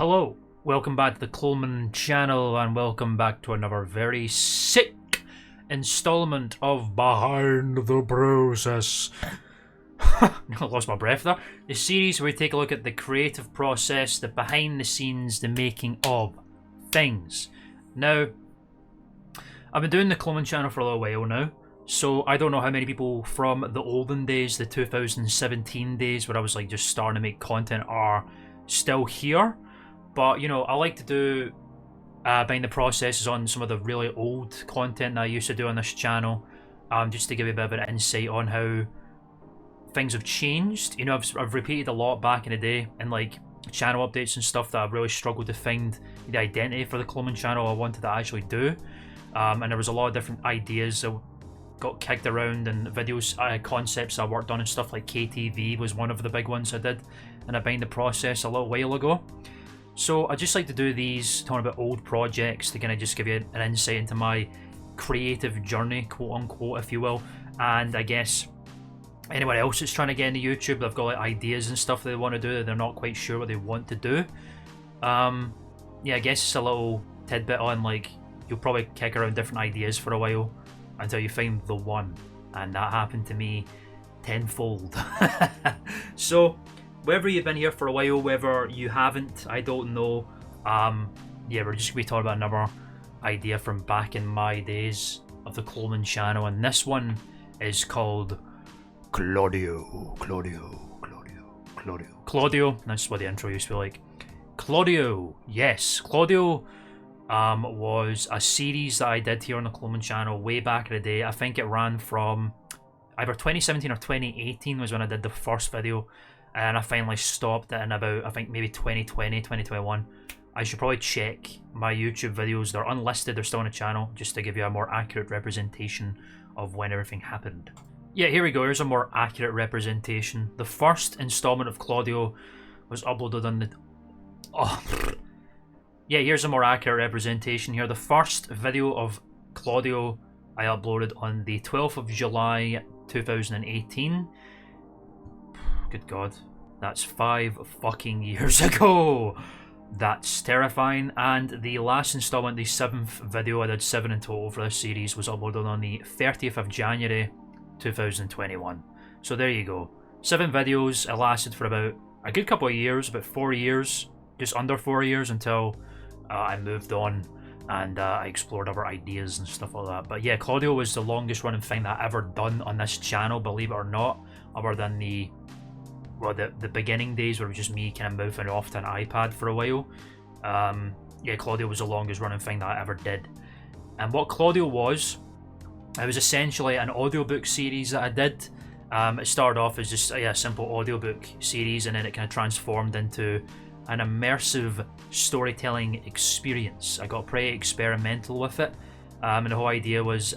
Hello, welcome back to the Klman channel and welcome back to another very sick installment of Behind the Process. I lost my breath there. The series where we take a look at the creative process, the behind the scenes, the making of things. Now, I've been doing the Klman channel for a little while now, so I don't know how many people from the olden days, the 2017 days where I was like just starting to make content, are still here. But, you know, I like to do behind the processes on some of the really old content that I used to do on this channel, just to give you a bit of an insight on how things have changed. You know, I've repeated a lot back in the day in like channel updates and stuff that I've really struggled to find the identity for the Klman channel I wanted to actually do. And there was a lot of different ideas that got kicked around, and videos, concepts I worked on and stuff like KTV was one of the big ones I did in a behind the process a little while ago. So I just like to do these, talking about old projects, to kind of just give you an insight into my creative journey, quote unquote, if you will. And I guess anyone else that's trying to get into YouTube, they've got like ideas and stuff they want to do, they're not quite sure what they want to do. Yeah, I guess it's a little tidbit on like, you'll probably kick around different ideas for a while until you find the one. And that happened to me tenfold. So, whether you've been here for a while, whether you haven't, I don't know. Yeah, we're just going to be talking about another idea from back in my days of the Klman channel, and this one is called Klaudio. Klaudio, that's what the intro used to be like. Klaudio, yes. Klaudio was a series that I did here on the Klman channel way back in the day. I think it ran from either 2017 or 2018 was when I did the first video. And I finally stopped it in about, I think, maybe 2020, 2021. I should probably check my YouTube videos. They're unlisted, they're still on the channel, just to give you a more accurate representation of when everything happened. Yeah, here we go. Here's a more accurate representation. The first installment of Klaudio was uploaded on the... Oh. Yeah, here's a more accurate representation here. The first video of Klaudio I uploaded on the 12th of July, 2018. Good God, that's 5 fucking years ago. That's terrifying. And the last installment, the 7th video, I did 7 in total for this series, was uploaded on the 30th of January 2021. So there you go. 7 videos. It lasted for about a good couple of years, about 4 years, just under 4 years, until I moved on and I explored other ideas and stuff like that. But yeah, Klaudio was the longest running thing that I ever done on this channel, believe it or not, other than the beginning days where it was just me kind of moving off to an iPad for a while. Yeah, Klaudio was the longest running thing that I ever did. And what Klaudio was, it was essentially an audiobook series that I did. It started off as just a simple audiobook series, and then it kind of transformed into an immersive storytelling experience. I got pretty experimental with it, and the whole idea was...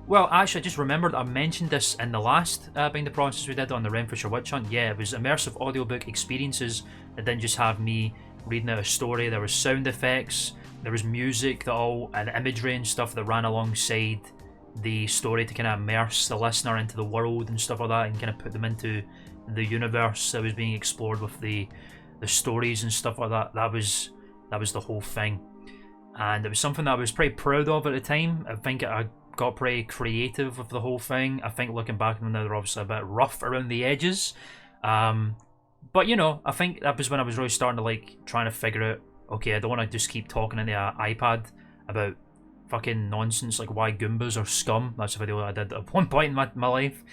Well, actually, I just remembered I mentioned this in the last behind the process we did on the Renfrewshire Witch Hunt. Yeah, it was immersive audiobook experiences that didn't just have me reading out a story. There was sound effects, there was music, and imagery and stuff that ran alongside the story to kind of immerse the listener into the world and stuff like that, and kind of put them into the universe that was being explored with the stories and stuff like that. That was the whole thing, and it was something that I was pretty proud of at the time. I think I got pretty creative with the whole thing. I think looking back on them now, they're obviously a bit rough around the edges. But you know, I think that was when I was really starting to like trying to figure out, okay, I don't want to just keep talking into an iPad about fucking nonsense like why Goombas are scum. That's a video that I did at one point in my life.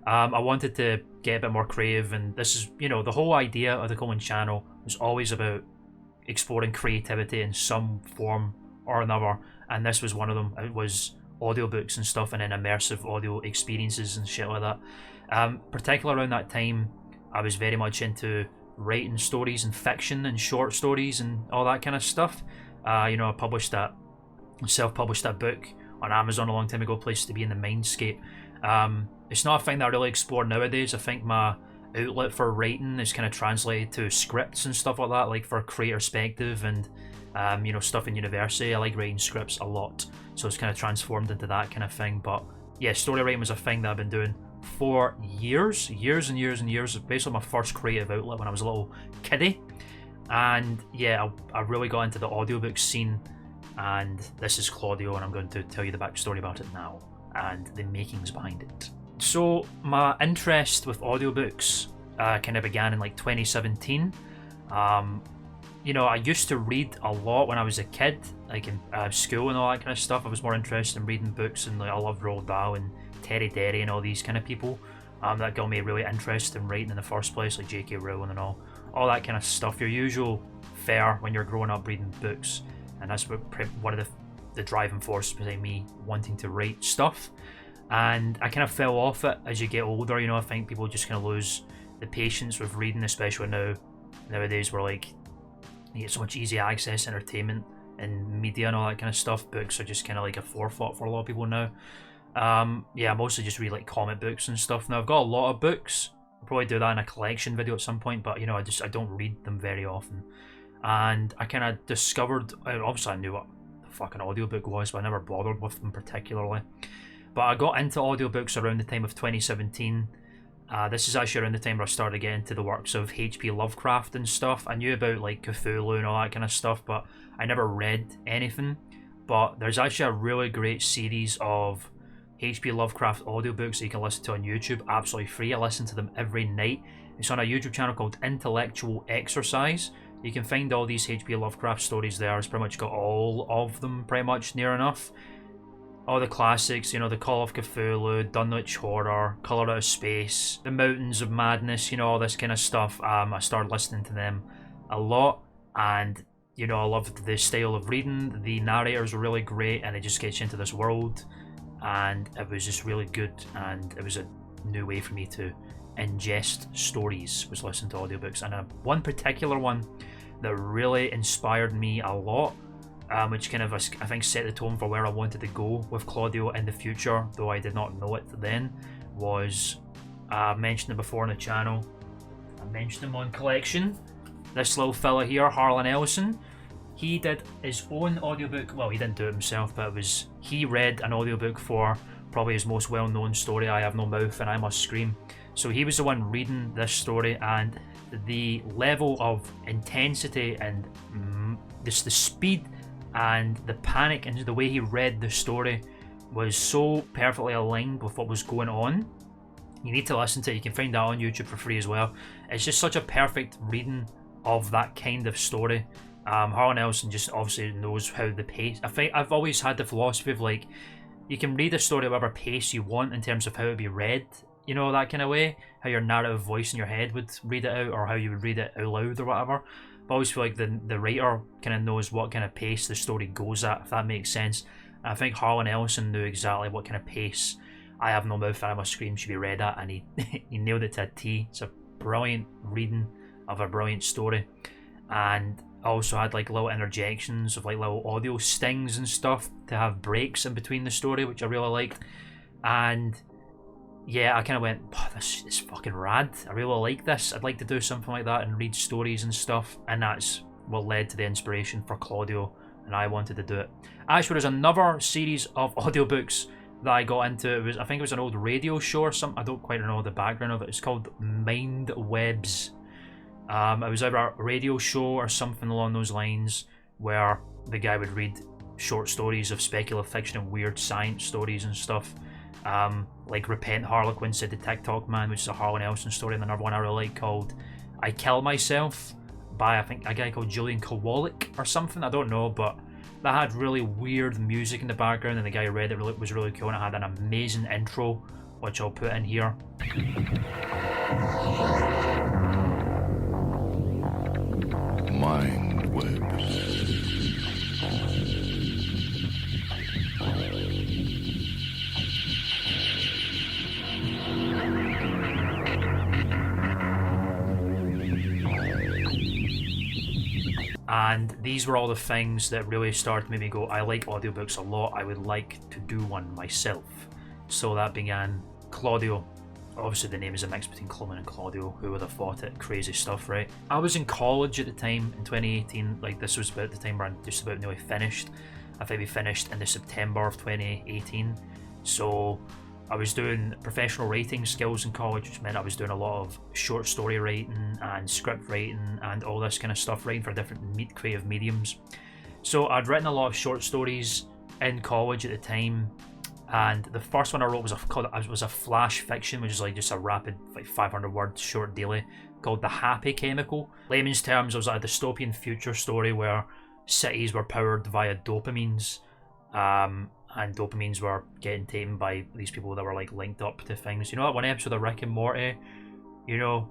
I wanted to get a bit more creative, and this is, you know, the whole idea of the Klman channel was always about exploring creativity in some form or another, and this was one of them. It was audiobooks and stuff, and then immersive audio experiences and shit like that. Particularly around that time, I was very much into writing stories and fiction and short stories and all that kind of stuff. You know, I self-published that book on Amazon a long time ago, Place to Be in the Mindscape. It's not a thing that I really explore nowadays. I think my outlet for writing is kind of translated to scripts and stuff like that, like for creator perspective and you know, stuff in university. I like writing scripts a lot, so it's kind of transformed into that kind of thing. But yeah, story writing was a thing that I've been doing for years and years. Basically my first creative outlet when I was a little kiddie. And yeah, I really got into the audiobook scene, and this is Klaudio, and I'm going to tell you the backstory about it now and the makings behind it. So my interest with audiobooks kind of began in like 2017. You know, I used to read a lot when I was a kid, like in school and all that kind of stuff. I was more interested in reading books, and like I loved Roald Dahl and Terry Derry and all these kind of people. That got me really interested in writing in the first place, like J.K. Rowling and all that kind of stuff. Your usual fare when you're growing up reading books, and that's what one of the driving forces behind me wanting to write stuff. And I kind of fell off it as you get older. You know, I think people just kind of lose the patience with reading, especially nowadays where like you get so much easy access, entertainment, and media and all that kind of stuff. Books are just kind of like a forethought for a lot of people now. Yeah, I mostly just read like comic books and stuff now. I've got a lot of books. I'll probably do that in a collection video at some point, but you know, I don't read them very often. And I kind of discovered, obviously I knew what the fucking audiobook was, but I never bothered with them particularly. But I got into audiobooks around the time of 2017. This is actually around the time where I started getting into the works of H.P. Lovecraft and stuff. I knew about like Cthulhu and all that kind of stuff, but I never read anything. But there's actually a really great series of H.P. Lovecraft audiobooks that you can listen to on YouTube, absolutely free. I listen to them every night. It's on a YouTube channel called Intellectual Exercise. You can find all these H.P. Lovecraft stories there. It's pretty much got all of them, pretty much near enough. All the classics, you know, the Call of Cthulhu, Dunwich Horror, Colour Out of Space, The Mountains of Madness, you know, all this kind of stuff. I started listening to them a lot, and, you know, I loved the style of reading. The narrators were really great, and it just gets you into this world, and it was just really good, and it was a new way for me to ingest stories, was listening to audiobooks. And one particular one that really inspired me a lot, which kind of, I think, set the tone for where I wanted to go with Klaudio in the future, though I did not know it then, was, I mentioned it before on the channel, I mentioned him on Collection, this little fella here, Harlan Ellison. He did his own audiobook. Well, he didn't do it himself, but he read an audiobook for probably his most well-known story, I Have No Mouth and I Must Scream. So he was the one reading this story, and the level of intensity and just the speed and the panic and the way he read the story was so perfectly aligned with what was going on. You need to listen to it. You can find that on YouTube for free as well. It's just such a perfect reading of that kind of story. Harlan Ellison just obviously knows how the pace. I think I've always had the philosophy of like, you can read a story at whatever pace you want in terms of how it would be read, you know, that kind of way, how your narrative voice in your head would read it out, or how you would read it out loud or whatever. But I always feel like the writer kind of knows what kind of pace the story goes at, if that makes sense. And I think Harlan Ellison knew exactly what kind of pace I Have No Mouth and I Must Scream should be read at, and he he nailed it to a T. It's a brilliant reading of a brilliant story. And I also had like little interjections of like little audio stings and stuff to have breaks in between the story, which I really liked. And yeah, I kind of went, oh, this is fucking rad. I really like this. I'd like to do something like that and read stories and stuff. And that's what led to the inspiration for Klaudio, and I wanted to do it. Actually, there's another series of audiobooks that I got into. I think it was an old radio show or something. I don't quite know the background of it. It's called Mind Webs. It was either a radio show or something along those lines, where the guy would read short stories of speculative fiction and weird science stories and stuff. Like Repent Harlequin, said the TikTok Man, which is a Harlan Ellison story, and another one I really like called I Kill Myself by, I think, a guy called Julian Kowalik or something. I don't know, but that had really weird music in the background, and the guy who read it was really cool, and it had an amazing intro, which I'll put in here. Mind webs. And these were all the things that really started to make me go, I like audiobooks a lot, I would like to do one myself. So that began Klaudio. Obviously the name is a mix between Klman and Klaudio. Who would have thought it? Crazy stuff, right? I was in college at the time in 2018. Like, this was about the time where I'm just about nearly finished. I think we finished in the September of 2018. So I was doing professional writing skills in college, which meant I was doing a lot of short story writing and script writing and all this kind of stuff, writing for different creative mediums. So I'd written a lot of short stories in college at the time, and the first one I wrote was a flash fiction, which is like just a rapid, like 500-word short daily called The Happy Chemical. Layman's terms, it was like a dystopian future story where cities were powered via dopamines, and dopamines were getting taken by these people that were like linked up to things. You know that one episode of Rick and Morty, you know,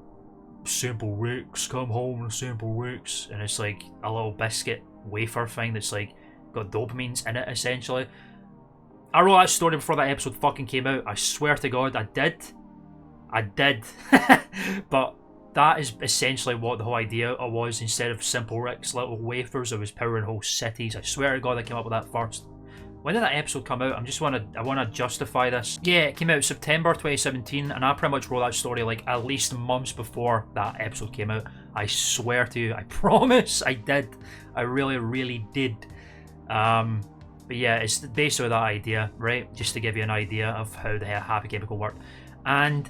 simple weeks, come home in simple weeks, and it's like a little biscuit wafer thing that's like got dopamines in it essentially. I wrote that story before that episode fucking came out. I swear to God, I did. But that is essentially what the whole idea was. Instead of simple Rick's little wafers, it was powering whole cities. I swear to God, I came up with that first. When did that episode come out? I want to justify this. Yeah, it came out September 2017, and I pretty much wrote that story like at least months before that episode came out. I swear to you, I promise I did. I really, really did. But yeah, it's basically that idea, right? Just to give you an idea of how the Happy Chemical worked. And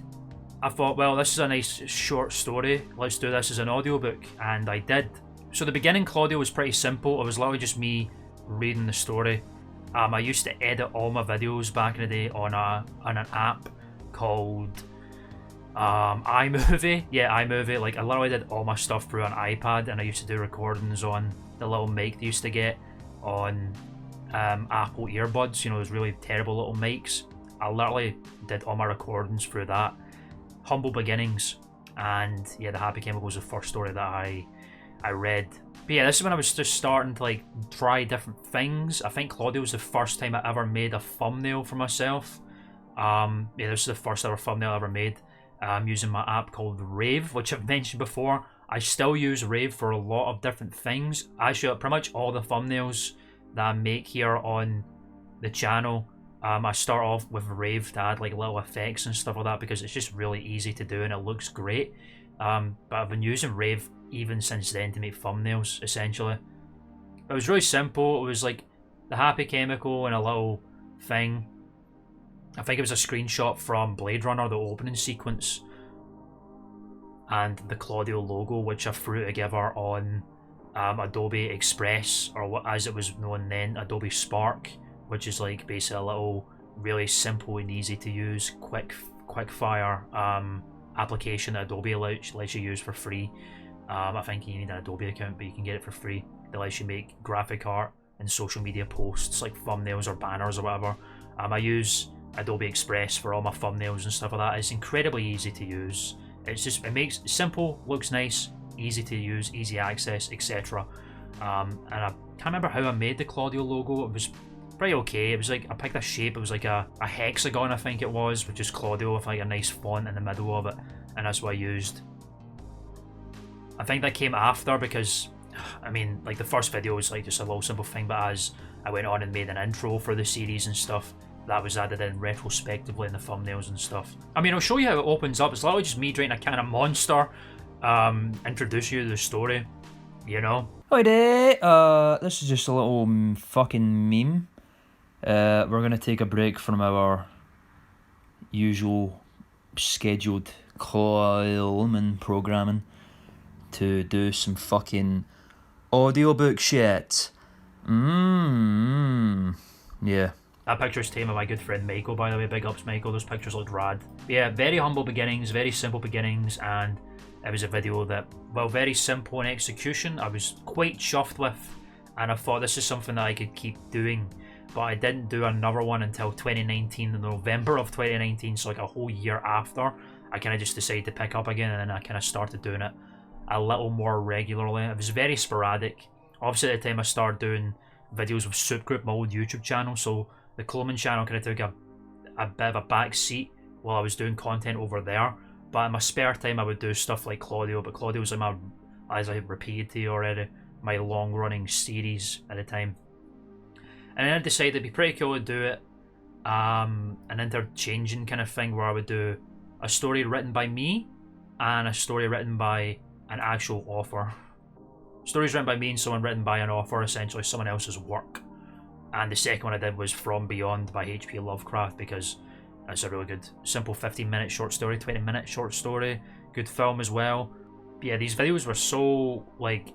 I thought, well, this is a nice short story. Let's do this as an audiobook. And I did. So the beginning, Klaudio, was pretty simple. It was literally just me reading the story. I used to edit all my videos back in the day on an app called iMovie. Yeah, iMovie. Like, I literally did all my stuff through an iPad, and I used to do recordings on the little mic they used to get on Apple earbuds, you know, those really terrible little mics. I literally did all my recordings through that. Humble beginnings. And yeah, The Happy Chemical was the first story that I read. But yeah, this is when I was just starting to like try different things. I think Klaudio was the first time I ever made a thumbnail for myself. Yeah, this is the first ever thumbnail I ever made, using my app called Rave, which I've mentioned before. I still use Rave for a lot of different things. Actually, pretty much all the thumbnails that I make here on the channel, I start off with Rave to add like little effects and stuff like that, because it's just really easy to do and it looks great. But I've been using Rave even since then to make thumbnails, essentially. It was really simple. It was like the Happy Chemical and a little thing. I think it was a screenshot from Blade Runner, the opening sequence, and the Klaudio logo, which I threw together on Adobe Express, or what as it was known then, Adobe Spark, which is like basically a little really simple and easy to use quick fire application that Adobe lets you use for free. I think you need an Adobe account, but you can get it for free. That lets you make graphic art and social media posts like thumbnails or banners or whatever. I use Adobe Express for all my thumbnails and stuff like that. It's incredibly easy to use. It makes it simple, looks nice, easy to use, easy access, etc. And I can't remember how I made the Klaudio logo. It was pretty okay. It was like, I picked a shape. It was like a hexagon, I think it was, which is Klaudio with like a nice font in the middle of it, and that's what I used. I think that came after, because I mean, like, the first video was like just a little simple thing, but as I went on and made an intro for the series and stuff, that was added in retrospectively in the thumbnails and stuff. I mean, I'll show you how it opens up. It's literally just me drinking a can of Monster, introduce you to the story, you know? Hi there, this is just a little fucking meme. We're gonna take a break from our usual scheduled Klman programming to do some fucking audiobook shit. Yeah. That picture's taken by my good friend Michael, by the way. Big ups, Michael. Those pictures look rad. But yeah, very humble beginnings, very simple beginnings, and it was a video that, well, very simple in execution. I was quite chuffed with, and I thought this is something that I could keep doing. But I didn't do another one until 2019, in November of 2019, so like a whole year after. I kind of just decided to pick up again, and then I kind of started doing it a little more regularly. It was very sporadic. Obviously, at the time I started doing videos with Soup Group, my old YouTube channel, so the Klman channel kind of took a bit of a back seat while I was doing content over there. But in my spare time, I would do stuff like Klaudio. But Klaudio was like my, as I repeated to you already, my long-running series at the time. And then I decided it'd be pretty cool to do it, an interchanging kind of thing, where I would do a story written by me and a story written by an actual author. Stories written by me and someone written by an author, essentially someone else's work. And the second one I did was From Beyond by H.P. Lovecraft, because It's a really good, simple 15-minute short story, 20-minute short story. Good film as well. But yeah, these videos were so, like,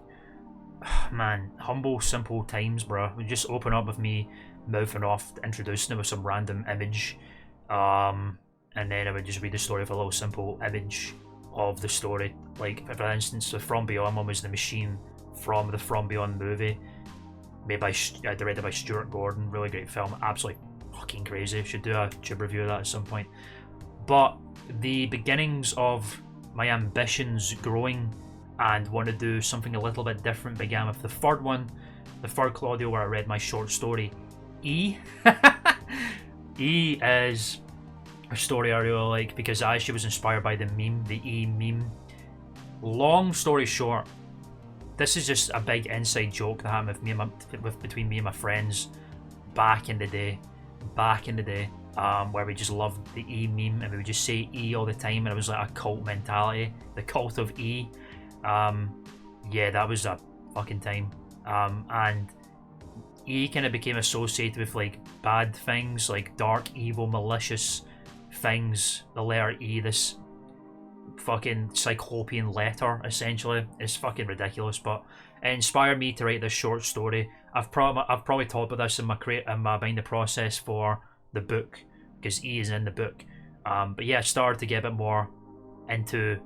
man, humble, simple times, bro. We just open up with me mouthing off, introducing them with some random image. And then I would just read the story with a little simple image of the story. Like, for instance, the From Beyond one was the machine from the From Beyond movie, directed by Stuart Gordon. Really great film, absolutely fucking crazy. Should do a tube review of that at some point. But the beginnings of my ambitions growing and want to do something a little bit different began with the third one, the third Klaudio, where I read my short story, E. E is a story I really like because I actually was inspired by the meme, the E meme. Long story short, this is just a big inside joke that happened between me and my friends back in the day, where we just loved the E meme and we would just say E all the time, and it was like a cult mentality, the cult of E. Yeah, that was a fucking time. And E kind of became associated with like bad things, like dark, evil, malicious things. The letter E, this fucking cyclopean letter, essentially, is fucking ridiculous. But it inspired me to write this short story. I've probably talked about this in my Behind the Process for the book, because E is in the book. But yeah, I started to get a bit more into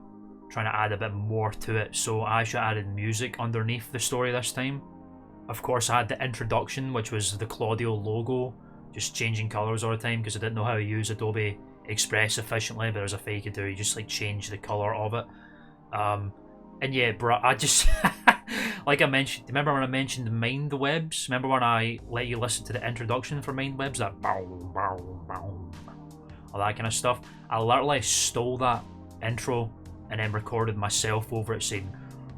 trying to add a bit more to it, so I actually added music underneath the story this time. Of course, I had the introduction, which was the Klaudio logo, just changing colours all the time because I didn't know how to use Adobe Express efficiently, but there's a thing you could do, you just like change the colour of it. And yeah, bro, I just like I mentioned, remember when I mentioned Mind Webs? Remember when I let you listen to the introduction for Mind Webs, that bow, bow, bow, all that kind of stuff? I literally stole that intro and then recorded myself over it saying,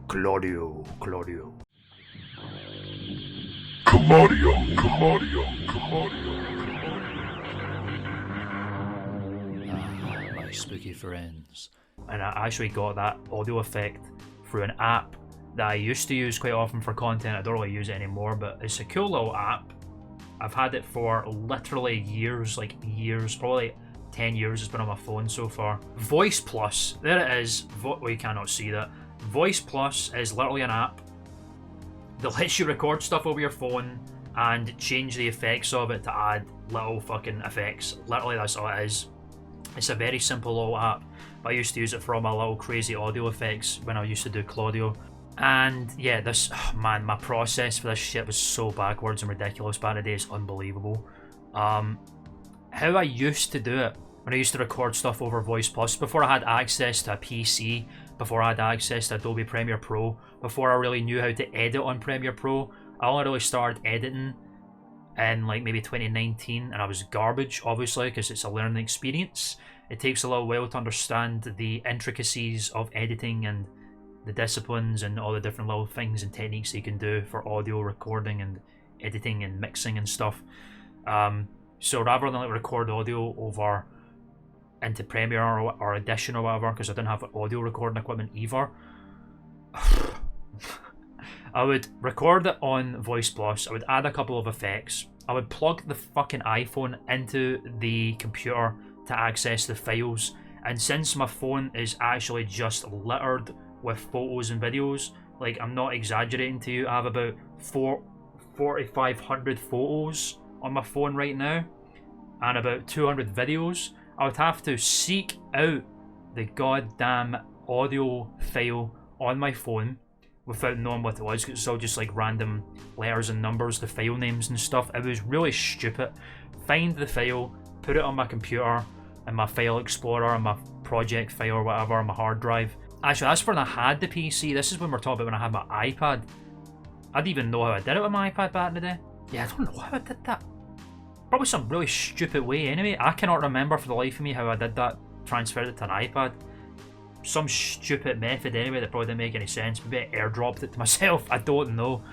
Klaudio, Klaudio. Klaudio, Klaudio, Klaudio. My spooky friends. And I actually got that audio effect through an app that I used to use quite often for content. I don't really use it anymore, but it's a cool little app. I've had it for literally years, probably 10 years it's been on my phone so far. Voice Plus, there it is. Well, you cannot see that. Voice Plus is literally an app that lets you record stuff over your phone and change the effects of it to add little fucking effects. Literally, that's all it is. It's a very simple little app. I used to use it for all my little crazy audio effects when I used to do Klaudio. And yeah, this, oh man, my process for this shit was so backwards and ridiculous back in the day. It's unbelievable. How I used to do it when I used to record stuff over Voice Plus, before I had access to a PC, before I had access to Adobe Premiere Pro, before I really knew how to edit on Premiere Pro, I only really started editing in like maybe 2019, and I was garbage, obviously, because it's a learning experience. It takes a little while to understand the intricacies of editing and the disciplines and all the different little things and techniques you can do for audio recording and editing and mixing and stuff. So rather than like record audio over into Premiere or Audition or whatever, because I didn't have audio recording equipment either, I would record it on Voice Plus. I would add a couple of effects. I would plug the fucking iPhone into the computer to access the files. And since my phone is actually just littered with photos and videos, like, I'm not exaggerating to you, I have about 4,500 photos on my phone right now and about 200 videos. I would have to seek out the goddamn audio file on my phone without knowing what it was, because it's all just like random letters and numbers, the file names and stuff. It was really stupid. Find the file, put it on my computer in my file explorer, and my project file or whatever, on my hard drive. Actually, that's when I had the PC. This is when we're talking about when I had my iPad. I didn't even know how I did it with my iPad back in the day. Yeah, I don't know how I did that. Probably some really stupid way anyway. I cannot remember for the life of me how I did that, transferred it to an iPad. Some stupid method anyway that probably didn't make any sense. Maybe I airdropped it to myself, I don't know.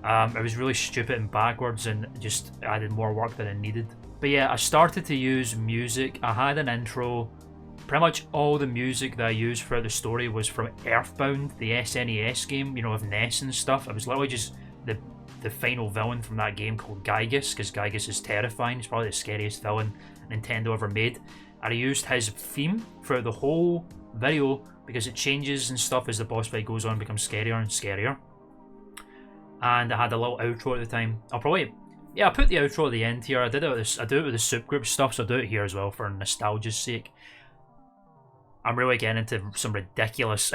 It was really stupid and backwards and just added more work than it needed. But yeah, I started to use music. I had an intro. Pretty much all the music that I used throughout the story was from Earthbound, the SNES game, you know, of Ness and stuff. It was literally just the final villain from that game called Gygus, because Gygus is terrifying. It's probably the scariest villain Nintendo ever made. and I used his theme throughout the whole video because it changes and stuff as the boss fight goes on, becomes scarier and scarier. And I had a little outro at the time. I'll probably, yeah, I put the outro at the end here. I do it with the soup group stuff, so I'll do it here as well for nostalgia's sake. I'm really getting into some ridiculous.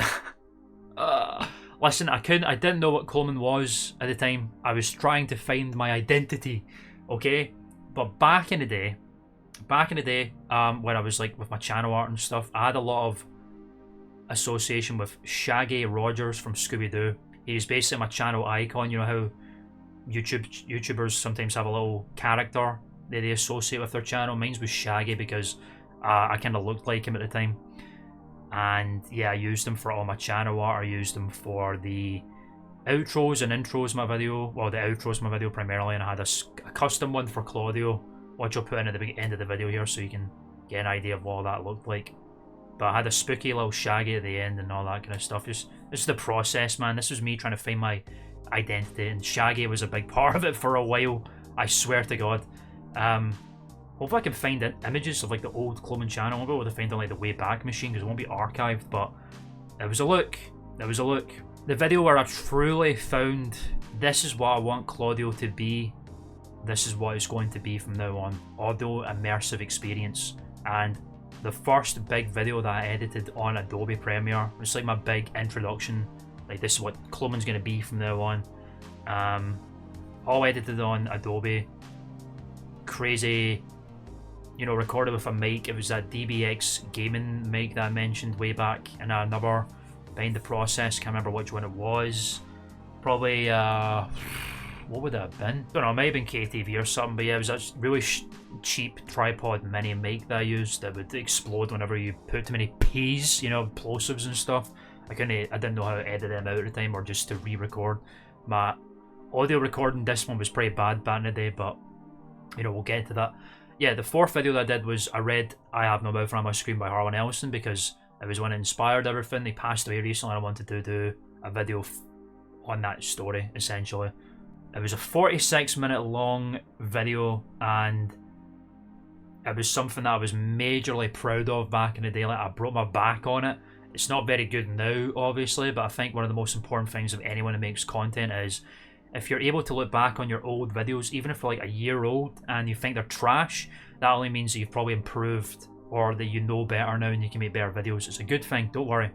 Listen, I didn't know what Klman was at the time. I was trying to find my identity, okay? But back in the day, when I was like with my channel art and stuff, I had a lot of association with Shaggy Rogers from Scooby-Doo. He's basically my channel icon. You know how YouTubers sometimes have a little character that they associate with their channel. Mine was Shaggy because I kind of looked like him at the time. And yeah, I used them for all my channel art. I used them for the outros and intros of my video. Well, the outros of my video primarily, and I had a custom one for Klaudio, which I'll put in at the end of the video here so you can get an idea of what that looked like. But I had a spooky little Shaggy at the end and all that kind of stuff. This is the process, man. This was me trying to find my identity, and Shaggy was a big part of it for a while. I swear to God. Hopefully I can find images of like the old Klman channel. I'll be able to find on like the Wayback Machine because it won't be archived, but it was a look. It was a look. The video where I truly found this is what I want Klaudio to be. This is what it's going to be from now on. Audio immersive experience. And the first big video that I edited on Adobe Premiere, it's like my big introduction. Like, this is what Klman's going to be from now on. All edited on Adobe. Crazy, you know, recorded with a mic. It was that DBX gaming mic that I mentioned way back, and another behind the process. Can't remember which one it was. Probably, what would it have been? Don't know, it might have been KTV or something, but yeah, it was that really cheap tripod mini mic that I used that would explode whenever you put too many P's, you know, plosives and stuff. I didn't know how to edit them out at the time or just to re-record. My audio recording, this one was pretty bad back in the day, but you know, we'll get into that. Yeah, the fourth video that I did was I read I Have No Mouth on My Screen by Harlan Ellison because it was when it inspired everything. He passed away recently and I wanted to do a video on that story, essentially. It was a 46-minute long video, and it was something that I was majorly proud of back in the day. Like, I broke my back on it. It's not very good now, obviously, but I think one of the most important things of anyone who makes content is if you're able to look back on your old videos, even if they're like a year old and you think they're trash, that only means that you've probably improved or that you know better now and you can make better videos. It's a good thing, don't worry.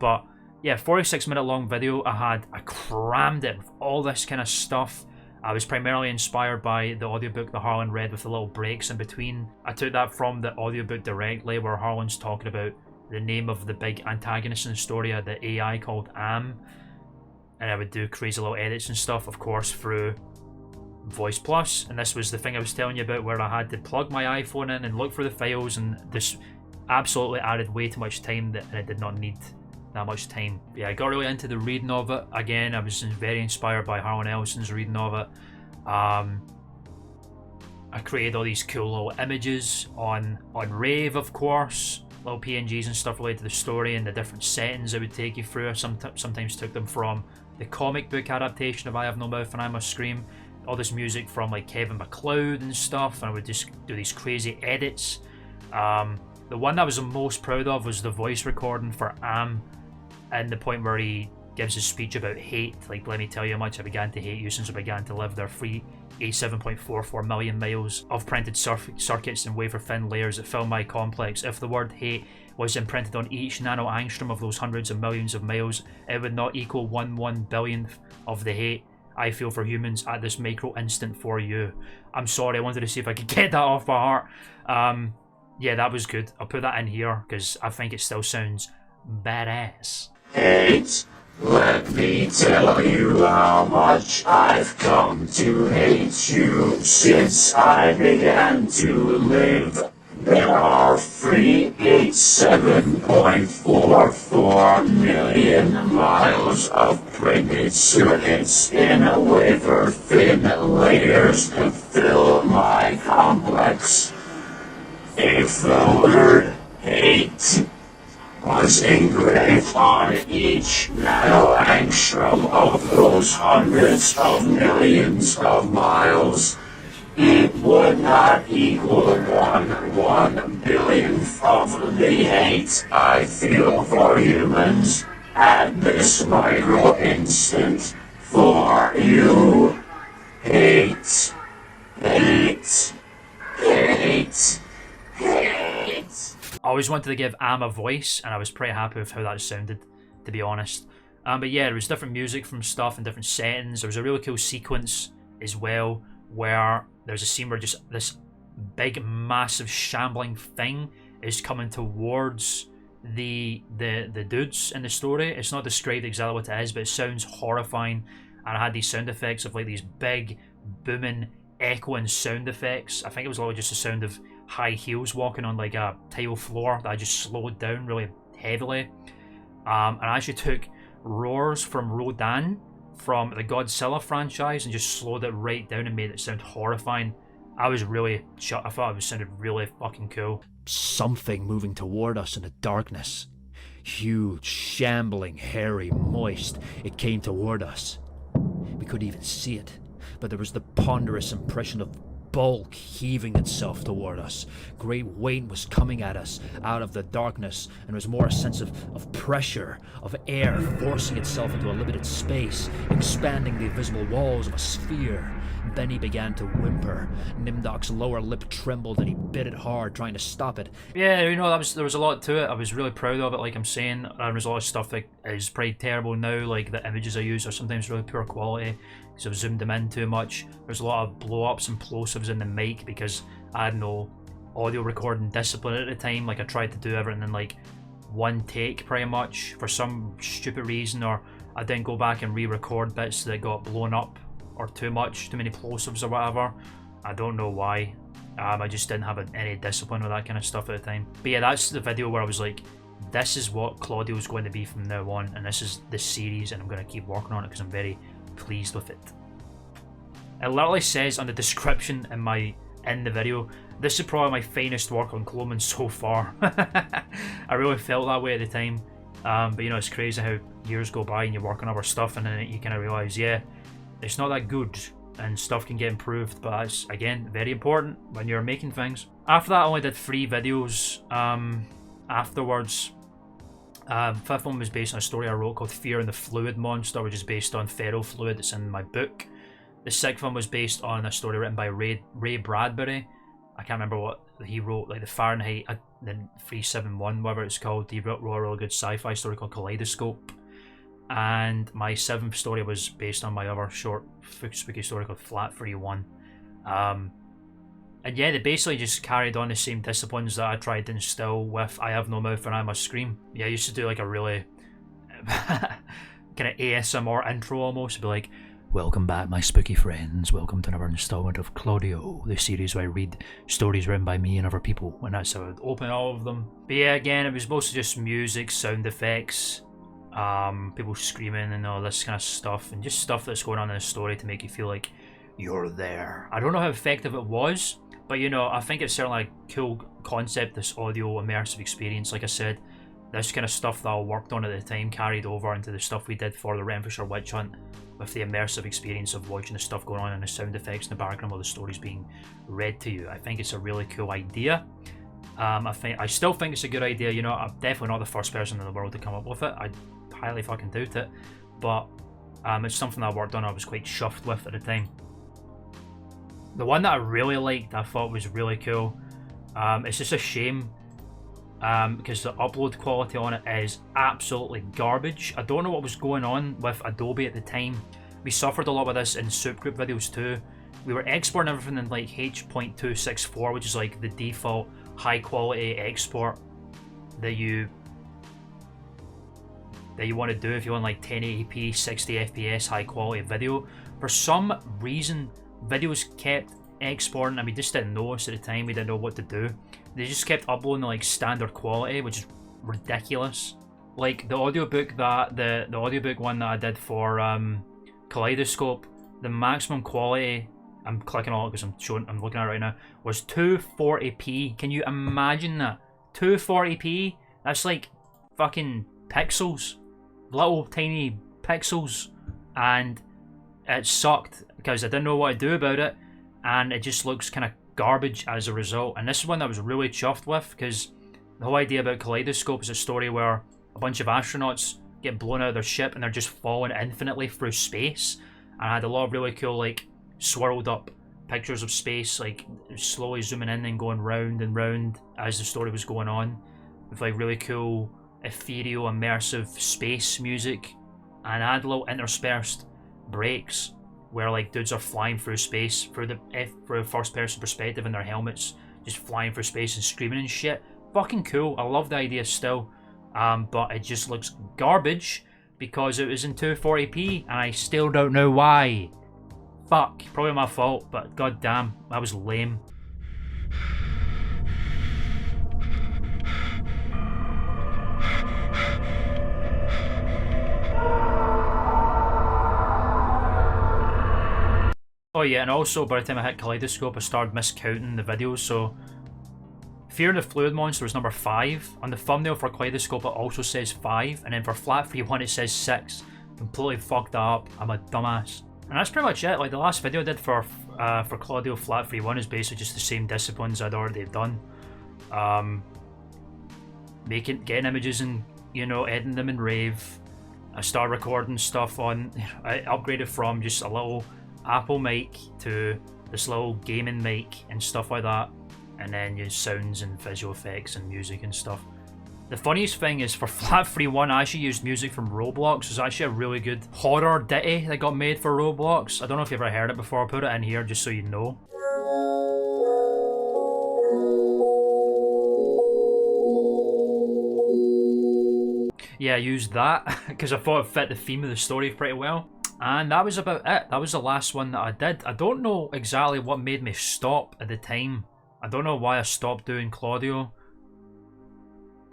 But yeah, 46-minute long video. I crammed it with all this kind of stuff. I was primarily inspired by the audiobook that Harlan read with the little breaks in between. I took that from the audiobook directly, where Harlan's talking about the name of the big antagonist in the story, the AI called Am. And I would do crazy little edits and stuff, of course, through Voice Plus. And this was the thing I was telling you about, where I had to plug my iPhone in and look for the files, and this absolutely added way too much time and it did not need that much time. Yeah, I got really into the reading of it. Again, I was very inspired by Harlan Ellison's reading of it. I created all these cool little images on Rave, of course, little PNGs and stuff related to the story and the different settings it would take you through. I sometimes took them from the comic book adaptation of I Have No Mouth and I Must Scream. All this music from like Kevin MacLeod and stuff, and I would just do these crazy edits. The one that I was the most proud of was the voice recording for Am, and the point where he gives his speech about hate. Like, let me tell you how much I began to hate you since I began to live their free 87.44 million miles of printed circuits and wafer-thin layers that fill my complex. If the word hate was imprinted on each nano-angstrom of those hundreds of millions of miles, it would not equal 1 billionth of the hate I feel for humans at this micro instant for you. I'm sorry, I wanted to see if I could get that off my heart. Yeah, that was good. I'll put that in here because I think it still sounds badass. Hate, let me tell you how much I've come to hate you since I began to live. There are free 87.44 million miles of printed circuits in wafer-thin layers to fill my complex. If the word hate was engraved on each nano-angstrom of those hundreds of millions of miles, it would not equal 1 billionth the hate I feel for humans at this micro instant for you. Hate. Hate. Hate. Hate. I always wanted to give Am a voice, and I was pretty happy with how that sounded, to be honest. But yeah, there was different music from stuff and different settings. There was a really cool sequence as well, where there's a scene where just this big, massive, shambling thing is coming towards the dudes in the story. It's not described exactly what it is, but it sounds horrifying. And I had these sound effects of like these big, booming, echoing sound effects. I think it was all just the sound of high heels walking on like a tile floor that I just slowed down really heavily. And I actually took roars from Rodan from the Godzilla franchise and just slowed it right down and made it sound horrifying. I was really shocked. I thought it sounded really fucking cool. Something moving toward us in the darkness. Huge, shambling, hairy, moist. It came toward us. We could even see it, but there was the ponderous impression of bulk heaving itself toward us. Great weight was coming at us out of the darkness, and it was more a sense of pressure, of air forcing itself into a limited space, expanding the visible walls of a sphere. Then he began to whimper. Nimdok's lower lip trembled and he bit it hard, trying to stop it. Yeah, you know, there was a lot to it. I was really proud of it, like I'm saying. There's a lot of stuff that is pretty terrible now, like the images I use are sometimes really poor quality because I've zoomed them in too much. There's a lot of blow-ups and plosives in the mic because I had no audio recording discipline at the time. Like I tried to do everything in like one take pretty much for some stupid reason, or I didn't go back and re-record bits that got blown up or too many plosives or whatever. I don't know why. I just didn't have any discipline with that kind of stuff at the time. But yeah, that's the video where I was like, this is what Klaudio is going to be from now on, and this is the series, and I'm going to keep working on it because I'm very pleased with it. It literally says on the description in the video, this is probably my finest work on Klman so far. I really felt that way at the time. But you know, it's crazy how years go by and you work on other stuff and then you kind of realise, yeah, it's not that good and stuff can get improved, but that's, again, very important when you're making things. After that, I only did 3 videos afterwards. Fifth one was based on a story I wrote called Fear and the Fluid Monster, which is based on feral fluid that's in my book. The 6th one was based on a story written by Ray Bradbury. I can't remember what he wrote, like the Fahrenheit, the 371, whatever it's called. He wrote a really good sci-fi story called Kaleidoscope. And my 7th story was based on my other short spooky story called Flat 31. And yeah, they basically just carried on the same disciplines that I tried to instill with I Have No Mouth and I Must Scream. Yeah, I used to do like a really kind of ASMR intro almost. It'd be like, welcome back my spooky friends, welcome to another installment of Klaudio, the series where I read stories written by me and other people, and that's how I'd open all of them. But yeah, again, it was mostly just music, sound effects, people screaming and all this kind of stuff, and just stuff that's going on in the story to make you feel like you're there. I don't know how effective it was, but you know, I think it's certainly a cool concept, this audio immersive experience. Like I said, this kind of stuff that I worked on at the time carried over into the stuff we did for the Renfrewshire Witch Hunt, with the immersive experience of watching the stuff going on and the sound effects in the background while the story's being read to you. I think it's a really cool idea. I still think it's a good idea. You know, I'm definitely not the first person in the world to come up with it. I highly fucking doubt it, but it's something I worked on. I was quite chuffed with at the time. The one that I really liked, I thought was really cool. It's just a shame because the upload quality on it is absolutely garbage. I don't know what was going on with Adobe at the time. We suffered a lot with this in Supergroup videos too. We were exporting everything in like H.264, which is like the default high quality export that you want to do if you want like 1080p 60 FPS high quality video. For some reason, videos kept exporting and we just didn't notice at the time. We didn't know what to do. They just kept uploading like standard quality, which is ridiculous. Like the audiobook the audiobook one that I did for Kaleidoscope, the maximum quality, I'm clicking on it because I'm looking at it right now, was 240p. Can you imagine that? 240p? That's like fucking pixels, little tiny pixels, and it sucked because I didn't know what to do about it, and it just looks kind of garbage as a result. And this is one that I was really chuffed with because The whole idea about Kaleidoscope is a story where a bunch of astronauts get blown out of their ship and they're just falling infinitely through space. And I had a lot of really cool, like, swirled up pictures of space, like, slowly zooming in and going round and round as the story was going on, with, like, really cool, ethereal, immersive space music. And I had little interspersed breaks where, like, dudes are flying through space through a first-person perspective in their helmets, just flying through space and screaming and shit. Fucking cool. I love the idea still. But it just looks garbage because it was in 240p and I still don't know why. Fuck. Probably my fault, but goddamn, that was lame. Oh yeah, and also by the time I hit Kaleidoscope I started miscounting the videos, so Fear the Fluid Monster was number 5. On the thumbnail for Kaleidoscope it also says 5, and then for Flat Free 1 it says 6. Completely fucked that up. I'm a dumbass. And that's pretty much it. Like, the last video I did for Klaudio Flat Free 1 is basically just the same disciplines I'd already done. Getting images and, you know, editing them in Rave. I started recording stuff on... I upgraded from just a little Apple mic to this little gaming mic and stuff like that. And then use sounds and visual effects and music and stuff. The funniest thing is for Flat Free 1 I actually used music from Roblox. It was actually a really good horror ditty that got made for Roblox. I don't know if you've ever heard it before. I'll put it in here just so you know. Yeah, I used that because I thought it fit the theme of the story pretty well. And that was about it. That was the last one that I did. I don't know exactly what made me stop at the time. I don't know why I stopped doing Klaudio.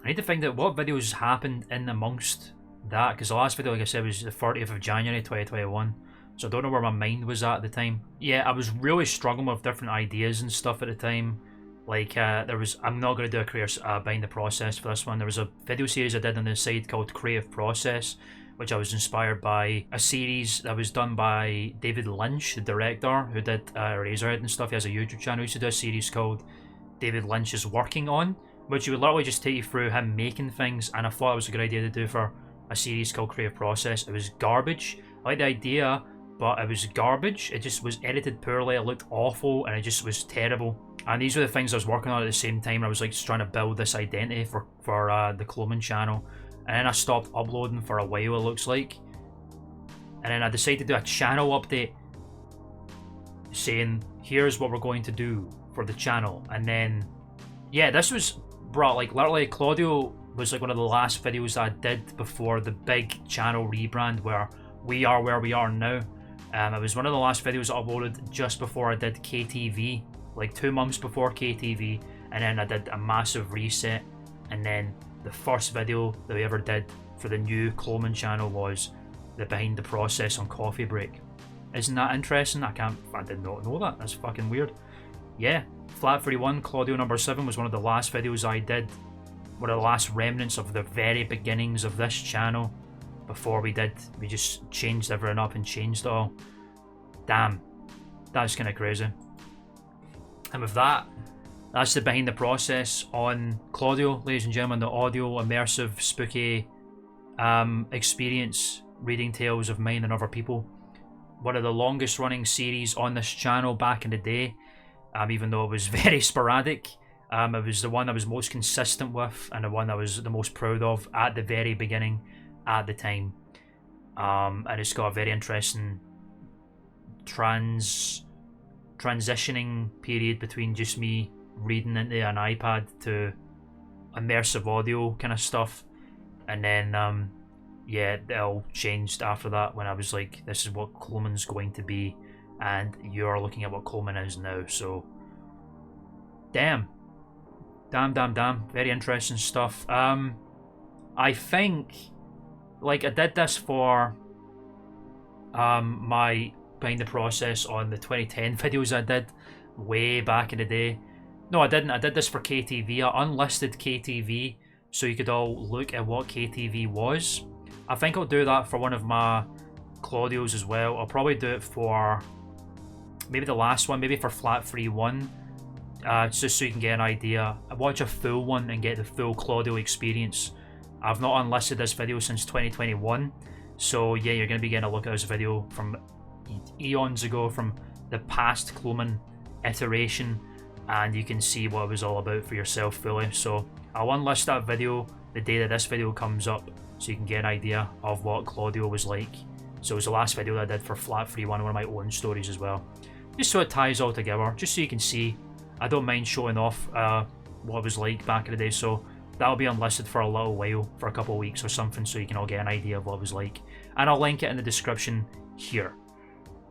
I need to find out what videos happened in amongst that, because the last video, like I said, was the 30th of January 2021. So I don't know where my mind was at the time. Yeah, I was really struggling with different ideas and stuff at the time. Like, I'm not going to do a career behind the process for this one. There was a video series I did on the side called Creative Process, which I was inspired by a series that was done by David Lynch, the director, who did Eraserhead and stuff. He has a YouTube channel. He used to do a series called David Lynch is Working On, which would literally just take you through him making things, and I thought it was a good idea to do for a series called Creative Process. It was garbage. I like the idea, but it was garbage. It just was edited poorly, it looked awful, and it just was terrible. And these were the things I was working on at the same time. I was like just trying to build this identity for the Klman channel. And then I stopped uploading for a while, it looks like. And then I decided to do a channel update saying, here's what we're going to do for the channel. And then, yeah, this was brought, like, literally, Klaudio was like one of the last videos that I did before the big channel rebrand where we are where we are now. It was one of the last videos I uploaded just before I did KTV, like 2 months before KTV. And then I did a massive reset. And then the first video that we ever did for the new Klman channel was the Behind the Process on Coffee Break. Isn't that interesting? I did not know that. That's fucking weird. Yeah, Flat Free 1, Klaudio number 7 was one of the last videos I did. One of the last remnants of the very beginnings of this channel. Before we just changed everything up and changed it all. Damn, that's kind of crazy. And with that, that's the Behind the Process on Klaudio, ladies and gentlemen, the audio, immersive, spooky experience, reading tales of mine and other people. One of the longest running series on this channel back in the day, even though it was very sporadic. It was the one I was most consistent with and the one I was the most proud of at the very beginning at the time. And it's got a very interesting transitioning period between just me reading into an iPad to immersive audio kind of stuff, and then yeah, it all changed after that when I was like, this is what Klman's going to be, and you're looking at what Klman is now. So damn, very interesting stuff. I think, like, I did this for my Behind the Process on the 2010 videos I did way back in the day. No, I didn't. I did this for KTV. I unlisted KTV so you could all look at what KTV was. I think I'll do that for one of my Klaudios as well. I'll probably do it for maybe the last one, maybe for Flat Free 1. just so you can get an idea. Watch a full one and get the full Klaudio experience. I've not unlisted this video since 2021, so yeah, you're going to be getting a look at this video from eons ago, from the past Klman iteration, and you can see what it was all about for yourself fully. So I'll unlist that video the day that this video comes up, so you can get an idea of what Klaudio was like. So it was the last video that I did for Flat 3-1, one of my own stories as well. Just so it ties all together, just so you can see. I don't mind showing off what it was like back in the day, so that'll be unlisted for a little while, for a couple of weeks or something, so you can all get an idea of what it was like. And I'll link it in the description here.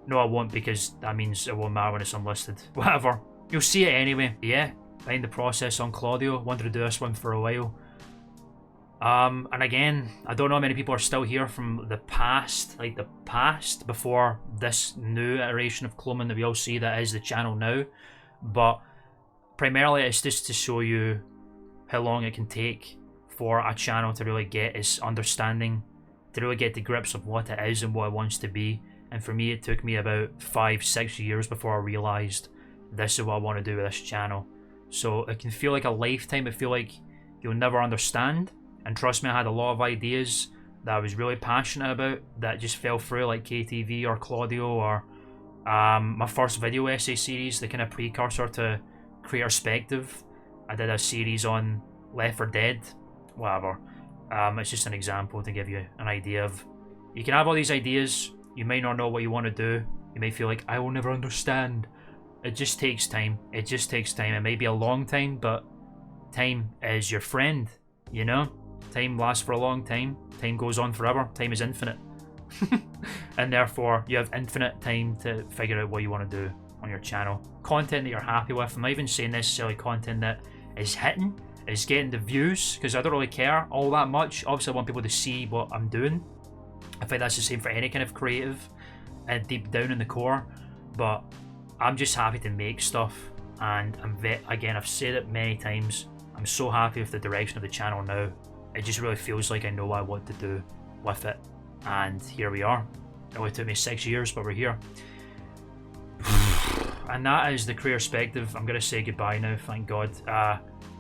No, I won't, because that means it won't matter when it's unlisted. Whatever. You'll see it anyway. Yeah, behind the process on Klaudio. Wanted to do this one for a while. And again, I don't know how many people are still here from the past, like the past before this new iteration of Klman that we all see that is the channel now. But primarily it's just to show you how long it can take for a channel to really get its understanding, to really get to grips of what it is and what it wants to be. And for me, it took me about 5-6 years before I realised this is what I want to do with this channel. So it can feel like a lifetime. It feel like you'll never understand. And trust me, I had a lot of ideas that I was really passionate about that just fell through, like KTV or Klaudio, or my first video essay series, the kind of precursor to Creator Perspective. I did a series on Left 4 Dead, whatever. It's just an example to give you an idea of, you can have all these ideas, you may not know what you want to do, you may feel like, I will never understand. It just takes time. It just takes time. It may be a long time, but time is your friend, you know? Time lasts for a long time. Time goes on forever. Time is infinite. And therefore, you have infinite time to figure out what you want to do on your channel. Content that you're happy with. I'm not even saying necessarily content that is hitting, is getting the views, because I don't really care all that much. Obviously, I want people to see what I'm doing. I think that's the same for any kind of creative, deep down in the core. But I'm just happy to make stuff, and again, I've said it many times, I'm so happy with the direction of the channel now. It just really feels like I know what I want to do with it, and here we are. It only took me 6 years, but we're here. And that is the Creator Perspective. I'm going to say goodbye now, thank God.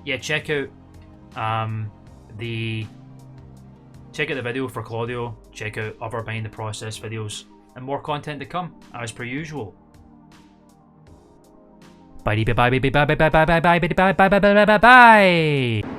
Yeah, check out the video for Klaudio, check out other behind the process videos, and more content to come, as per usual. Bye bye bye bye bye bye bye bye bye bye bye bye bye bye bye bye.